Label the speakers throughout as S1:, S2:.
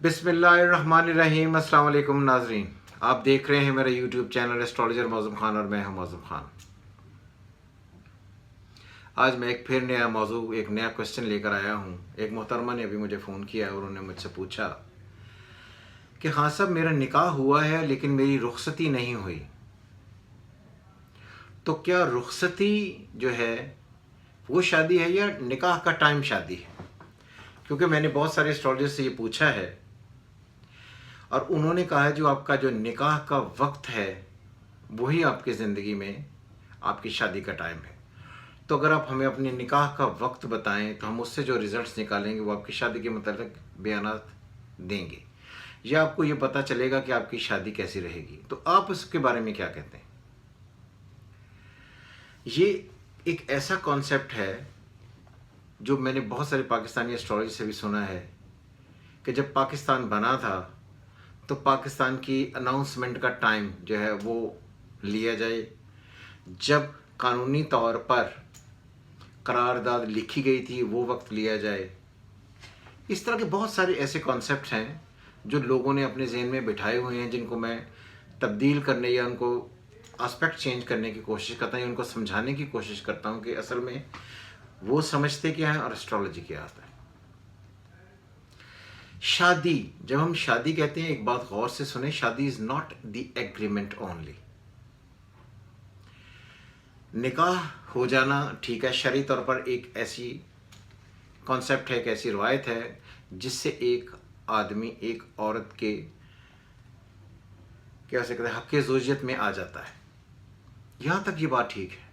S1: बिस्मिल्लाहिर्रहमानिर्रहीम। अस्सलाम वालेकुम नाजरीन, आप देख रहे हैं मेरा यूट्यूब चैनल एस्ट्रोलॉजर मौज़ूम खान और मैं हूं मौज़ूम खान। आज मैं फिर नया मौजू एक नया क्वेश्चन लेकर आया हूं। एक मोहतरमा ने अभी मुझे फ़ोन किया और उन्होंने मुझसे पूछा कि हाँ साहब, मेरा निकाह हुआ है लेकिन मेरी रुखसती नहीं हुई, तो क्या रुखसती जो है वो शादी है या निकाह का टाइम शादी है? क्योंकि मैंने बहुत सारे एस्ट्रोलॉजर से ये पूछा है और उन्होंने कहा है जो आपका जो निकाह का वक्त है वही आपकी ज़िंदगी में आपकी शादी का टाइम है। तो अगर आप हमें अपने निकाह का वक्त बताएं तो हम उससे जो रिज़ल्ट्स निकालेंगे वो आपकी शादी के मतलब बयानात देंगे, या आपको ये पता चलेगा कि आपकी शादी कैसी रहेगी। तो आप उसके बारे में क्या कहते हैं? ये एक ऐसा कॉन्सेप्ट है जो मैंने बहुत सारे पाकिस्तानी एस्ट्रोलॉजी से भी सुना है कि जब पाकिस्तान बना था तो पाकिस्तान की अनाउंसमेंट का टाइम जो है वो लिया जाए, जब कानूनी तौर पर करारदाद लिखी गई थी वो वक्त लिया जाए। इस तरह के बहुत सारे ऐसे कॉन्सेप्ट हैं जो लोगों ने अपने जहन में बिठाए हुए हैं, जिनको मैं तब्दील करने या उनको एस्पेक्ट चेंज करने की कोशिश करता हूँ, उनको समझाने की कोशिश करता हूँ कि असल में वो समझते क्या है और एस्ट्रोलॉजी क्या आता है। शादी, जब हम शादी कहते हैं एक बात गौर से सुने, शादी is not the agreement only. निकाह हो जाना ठीक है, शरई तौर पर एक ऐसी कॉन्सेप्ट है, एक ऐसी रवायत है जिससे एक आदमी एक औरत के क्या सकते हैं हक़ ज़ौजियत में आ जाता है। यहाँ तक ये बात ठीक है,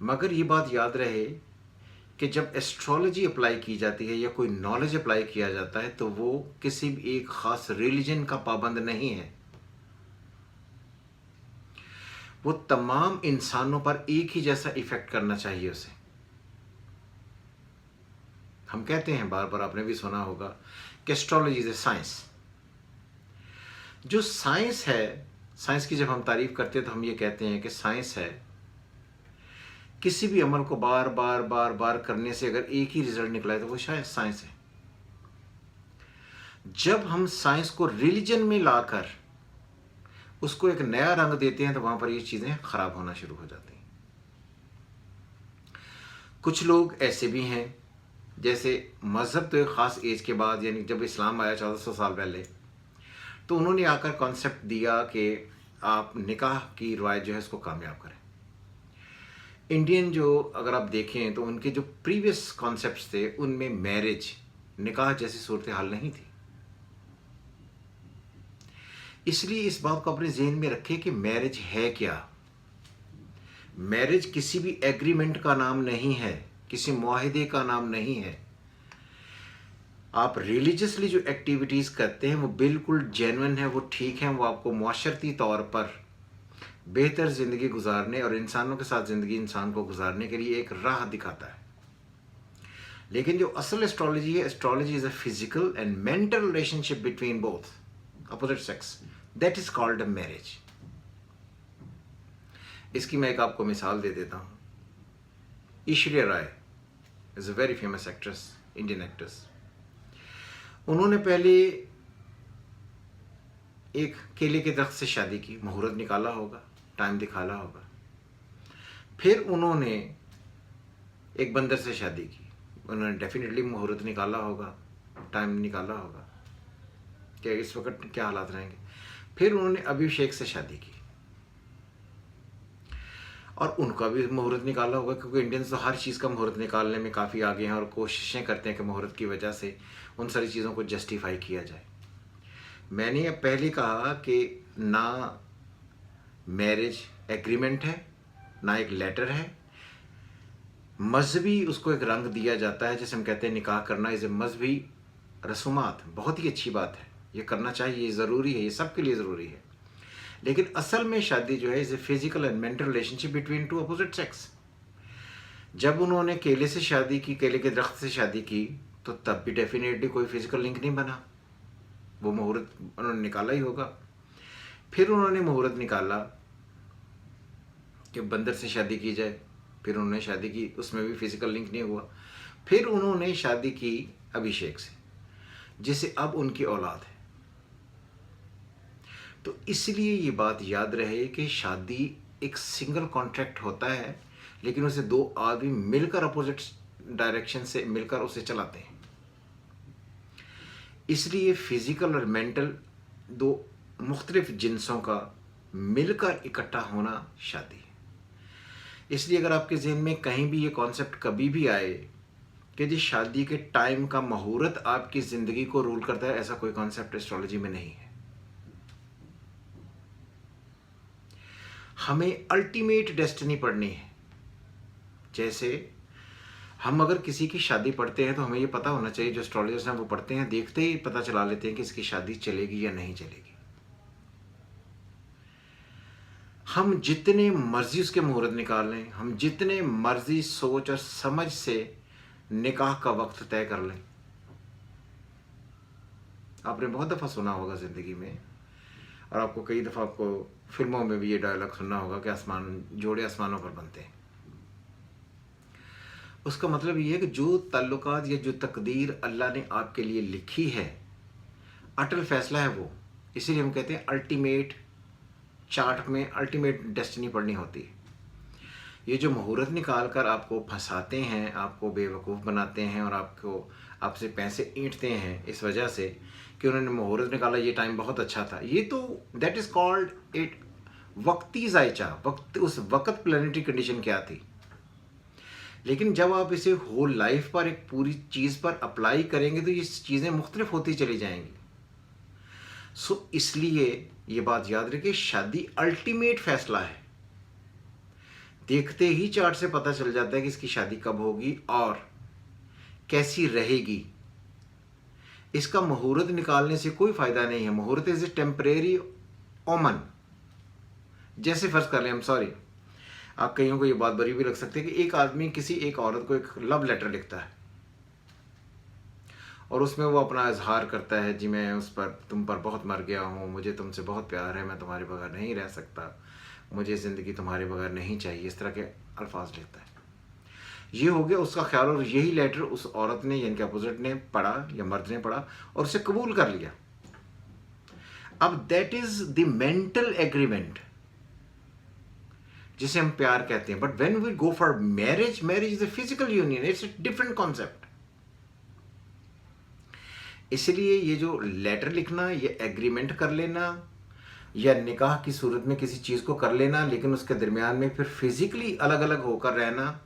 S1: मगर ये बात याद रहे कि जब एस्ट्रोलॉजी अप्लाई की जाती है या कोई नॉलेज अप्लाई किया जाता है तो वो किसी भी एक ख़ास रिलीजन का पाबंद नहीं है, वो तमाम इंसानों पर एक ही जैसा इफेक्ट करना चाहिए उसे। हम कहते हैं बार बार, आपने भी सुना होगा कि एस्ट्रोलॉजी इज ए साइंस। जो साइंस है, साइंस की जब हम तारीफ करते हैं तो हम ये कहते हैं कि साइंस है किसी भी अमल को बार बार बार बार करने से अगर एक ही रिजल्ट निकला है तो वो शायद साइंस है। जब हम साइंस को रिलीजन में लाकर उसको एक नया रंग देते हैं तो वहां पर ये चीजें खराब होना शुरू हो जाती हैं। कुछ लोग ऐसे भी हैं, जैसे मजहब तो एक ख़ास एज के बाद, यानी जब इस्लाम आया 1400 साल पहले, तो उन्होंने आकर कॉन्सेप्ट दिया कि आप निकाह की रवायत जो है इसको कामयाब करें। इंडियन जो अगर आप देखें तो उनके जो प्रीवियस कॉन्सेप्ट्स थे उनमें मैरिज, निकाह जैसी सूरत हाल नहीं थी। इसलिए इस बात को अपने जहन में रखें कि मैरिज है क्या। मैरिज किसी भी एग्रीमेंट का नाम नहीं है, किसी मुआहिदे का नाम नहीं है। आप रिलीजियसली जो एक्टिविटीज़ करते हैं वो बिल्कुल जेन्युइन है, वो ठीक है, वो आपको मुआशरती तौर पर बेहतर ज़िंदगी गुजारने और इंसानों के साथ ज़िंदगी इंसान को गुजारने के लिए एक राह दिखाता है। लेकिन जो असल एस्ट्रोलॉजी है, astrology is a physical and mental relationship between both opposite sex, that is called a marriage. इसकी मैं एक आपको मिसाल दे देता हूँ। Aishwarya Rai is a very famous actress, Indian actress. उन्होंने पहले एक केले के दरख्त से शादी की, मुहूर्त निकाला होगा, टाइम दिखाला होगा। फिर उन्होंने एक बंदर से शादी की, उन्होंने डेफिनेटली मुहूर्त निकाला होगा, टाइम निकाला होगा कि इस वक्त क्या हालात रहेंगे। फिर उन्होंने अभिषेक से शादी की और उनका भी मुहूर्त निकाला होगा, क्योंकि इंडियंस तो हर चीज़ का मुहूर्त निकालने में काफ़ी आगे हैं और कोशिशें करते हैं कि मुहूर्त की वजह से उन सारी चीज़ों को जस्टिफाई किया जाए। मैंने अब पहले कहा कि ना मैरिज एग्रीमेंट है, ना एक लेटर है, मजहबी उसको एक रंग दिया जाता है। जैसे हम कहते हैं निकाह करना इज़ ए मजहबी रसूमात, बहुत ही अच्छी बात है, ये करना चाहिए, ये ज़रूरी है, ये सबके लिए ज़रूरी है। लेकिन असल में शादी जो है is a physical and mental relationship between two opposite sex. जब उन्होंने केले से शादी की, केले के दरख्त से शादी की, तो तब भी डेफिनेटली कोई फिजिकल लिंक नहीं बना, वो मुहूर्त उन्होंने निकाला ही होगा। फिर उन्होंने मुहूर्त निकाला कि बंदर से शादी की जाए, फिर उन्होंने शादी की, उसमें भी फिजिकल लिंक नहीं हुआ। फिर उन्होंने शादी की अभिषेक से। जिसे अब उनकी औलाद है। तो इसलिए ये बात याद रहे कि शादी एक सिंगल कॉन्ट्रैक्ट होता है, लेकिन उसे दो आदमी मिलकर अपोजिट डायरेक्शन से मिलकर उसे चलाते हैं। इसलिए फिजिकल और मेंटल दो मुख्तलिफ जिन्सों का मिलकर इकट्ठा होना शादी है। इसलिए अगर आपके जहन में कहीं भी ये कॉन्सेप्ट कभी भी आए कि जी शादी के टाइम का मुहूर्त आपकी ज़िंदगी को रूल करता है, ऐसा कोई कॉन्सेप्ट एस्ट्रोलॉजी में नहीं है। हमें अल्टीमेट डेस्टिनी पढ़नी है। जैसे हम अगर किसी की शादी पढ़ते हैं तो हमें ये पता होना चाहिए, जो एस्ट्रोलॉजर्स हैं वो पढ़ते हैं, देखते ही पता चला लेते हैं कि इसकी शादी चलेगी या नहीं चलेगी। हम जितने मर्जी उसके मुहूर्त निकाल लें, हम जितने मर्जी सोच और समझ से निकाह का वक्त तय कर लें। आपने बहुत दफ़ा सुना होगा ज़िंदगी में, और आपको कई दफ़ा आपको फिल्मों में भी ये डायलॉग सुनना होगा कि जोड़े आसमानों पर बनते हैं। उसका मतलब ये है कि जो ताल्लुकात या जो तकदीर अल्लाह ने आपके लिए लिखी है, अटल फैसला है वो। इसीलिए हम कहते हैं अल्टीमेट चार्ट में अल्टीमेट डेस्टिनी पढ़नी होती है। ये जो मुहूर्त निकाल कर आपको फंसाते हैं, आपको बेवकूफ़ बनाते हैं और आपसे पैसे ईंटते हैं इस वजह से कि उन्होंने मुहूर्त निकाला, ये टाइम बहुत अच्छा था, ये तो दैट इज़ कॉल्ड इट वक्ती जायचा। उस वक्त प्लानिटरी कंडीशन क्या थी। लेकिन जब आप इसे होल लाइफ पर एक पूरी चीज़ पर अप्लाई करेंगे तो ये चीज़ें मुख्तलिफ होती चली जाएंगी। सो इसलिए ये बात याद रखिए, शादी अल्टीमेट फैसला है। देखते ही चार्ट से पता चल जाता है कि इसकी शादी कब होगी और कैसी रहेगी। इसका मुहूर्त निकालने से कोई फ़ायदा नहीं है। मुहूर्त इज़ ए टेम्परेरी ओमन। जैसे फ़र्ज़ कर लें, हम सॉरी, आप कईयों को ये बात बुरी भी लग सकती है कि एक आदमी किसी एक औरत को एक लव लेटर लिखता है और उसमें वो अपना इजहार करता है, जी मैं तुम पर बहुत मर गया हूँ, मुझे तुमसे बहुत प्यार है, मैं तुम्हारे बगैर नहीं रह सकता, मुझे ज़िंदगी तुम्हारे बगैर नहीं चाहिए, इस तरह के अल्फाज लिखता है। ये हो गया उसका ख्याल, और यही लेटर उस औरत ने यानी कि अपोजिट ने पढ़ा या मर्द ने पढ़ा और उसे कबूल कर लिया। अब that is the mental agreement जिसे हम प्यार कहते हैं। But when we go for marriage, marriage is a physical union, it's a different concept. इसलिए ये जो लेटर लिखना, ये एग्रीमेंट कर लेना या निकाह की सूरत में किसी चीज़ को कर लेना, लेकिन उसके दरमियान में फिर फिजिकली अलग अलग होकर रहना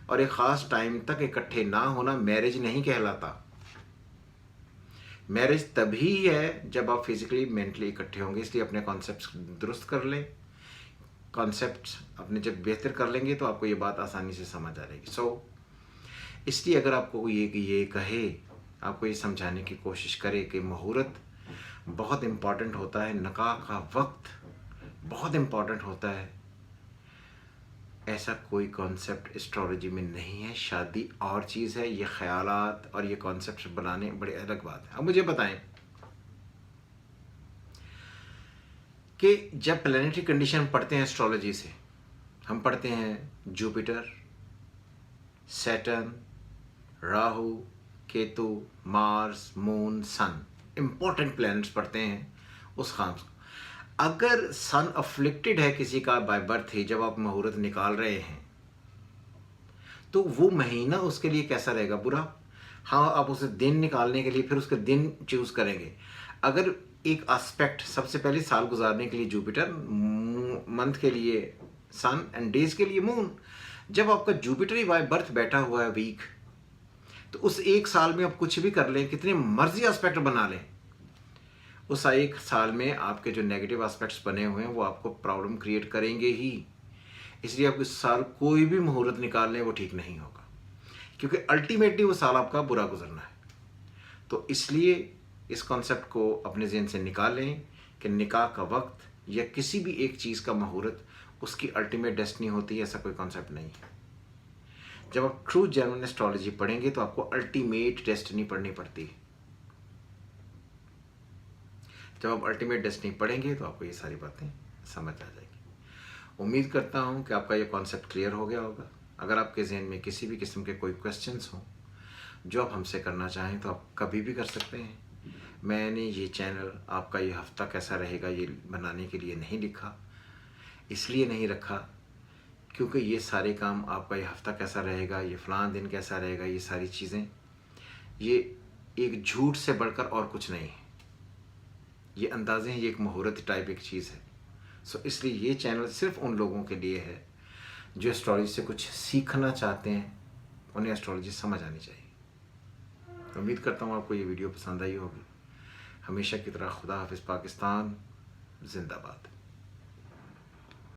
S1: और एक ख़ास टाइम तक इकट्ठे ना होना, मैरिज नहीं कहलाता। मैरिज तभी है जब आप फिजिकली मेंटली इकट्ठे होंगे। इसलिए अपने कॉन्सेप्ट्स दुरुस्त कर लें। कॉन्सेप्ट्स अपने जब बेहतर कर लेंगे तो आपको ये बात आसानी से समझ आ जाएगी। इसलिए अगर आपको ये कहे, आपको ये समझाने की कोशिश करे कि मुहूर्त बहुत इम्पॉर्टेंट होता है, निकाह का वक्त बहुत इम्पॉर्टेंट होता है, ऐसा कोई कॉन्सेप्ट एस्ट्रोलॉजी में नहीं है। शादी और चीज़ है, ये ख्यालात और ये कॉन्सेप्ट बनाने बड़ी अलग बात है। अब मुझे बताएं कि जब प्लैनेटरी कंडीशन पढ़ते हैं एस्ट्रोलॉजी से, हम पढ़ते हैं Jupiter, Saturn, Rahu, Ketu, Mars, moon, sun, important planets पढ़ते हैं उस खाम से। अगर सन अफ्लिक्टेड है किसी का बाय बर्थ ही, जब आप मुहूर्त निकाल रहे हैं तो वो महीना उसके लिए कैसा रहेगा? बुरा। हाँ, आप उसे दिन निकालने के लिए फिर उसके दिन चूज करेंगे। अगर एक एस्पेक्ट, सबसे पहले साल गुजारने के लिए जुपिटर, मंथ के लिए सन एंड डेज के लिए मून। जब आपका जुपिटर ही बाय बर्थ बैठा हुआ है वीक, तो उस एक साल में आप कुछ भी कर लें, कितने मर्जी एस्पेक्ट बना लें, उस एक साल में आपके जो नेगेटिव एस्पेक्ट्स बने हुए हैं वो आपको प्रॉब्लम क्रिएट करेंगे ही। इसलिए आप इस साल कोई भी मुहूर्त निकाल लें वो ठीक नहीं होगा, क्योंकि अल्टीमेटली वो साल आपका बुरा गुजरना है। तो इसलिए इस कॉन्सेप्ट को अपने ज़हन से निकाल लें कि निकाह का वक्त या किसी भी एक चीज़ का मुहूर्त उसकी अल्टीमेट डेस्टिनी होती है, ऐसा कोई कॉन्सेप्ट नहीं है। जब आप ट्रू जेन्युइन एस्ट्रोलॉजी पढ़ेंगे तो आपको अल्टीमेट डेस्टिनी पढ़नी पड़ती है। जब आप अल्टीमेट डेस्टिनी पढ़ेंगे तो आपको ये सारी बातें समझ आ जाएगी। उम्मीद करता हूँ कि आपका ये कॉन्सेप्ट क्लियर हो गया होगा। अगर आपके जहन में किसी भी किस्म के कोई क्वेश्चंस हों जो आप हमसे करना चाहें तो आप कभी भी कर सकते हैं। मैंने ये चैनल आपका ये हफ्ता कैसा रहेगा ये बनाने के लिए नहीं लिखा, इसलिए नहीं रखा क्योंकि ये सारे काम आपका ये हफ्ता कैसा रहेगा, ये फ़लाँ दिन कैसा रहेगा, ये सारी चीज़ें ये एक झूठ से बढ़कर और कुछ नहीं है। ये अंदाज़े हैं, ये एक मुहूर्त टाइप एक चीज़ है। सो इसलिए ये चैनल सिर्फ उन लोगों के लिए है जो एस्ट्रोलॉजी से कुछ सीखना चाहते हैं, उन्हें एस्ट्रोलॉजी समझ आनी चाहिए। उम्मीद करता हूँ आपको ये वीडियो पसंद आई होगी। हमेशा की तरह खुदा हाफिज़। पाकिस्तान जिंदाबाद।